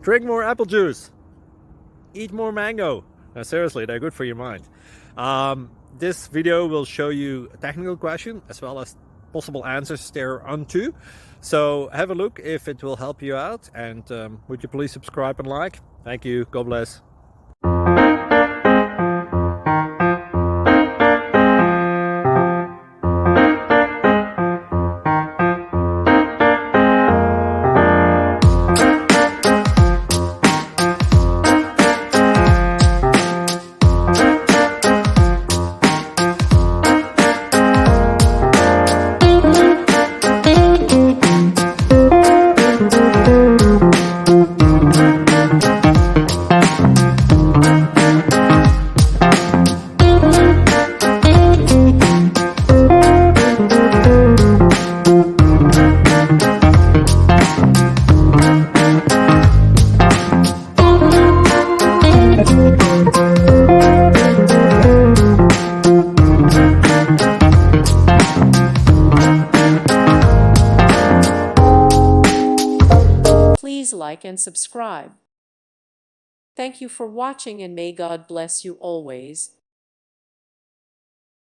Drink more apple juice. Eat more mango. No, seriously, they're good for your mind. This video will show you a technical question as well as possible answers thereunto. So have a look if it will help you out, and would you please subscribe and like? Thank you. God bless. Please like and subscribe. Thank you for watching, and may God bless you always.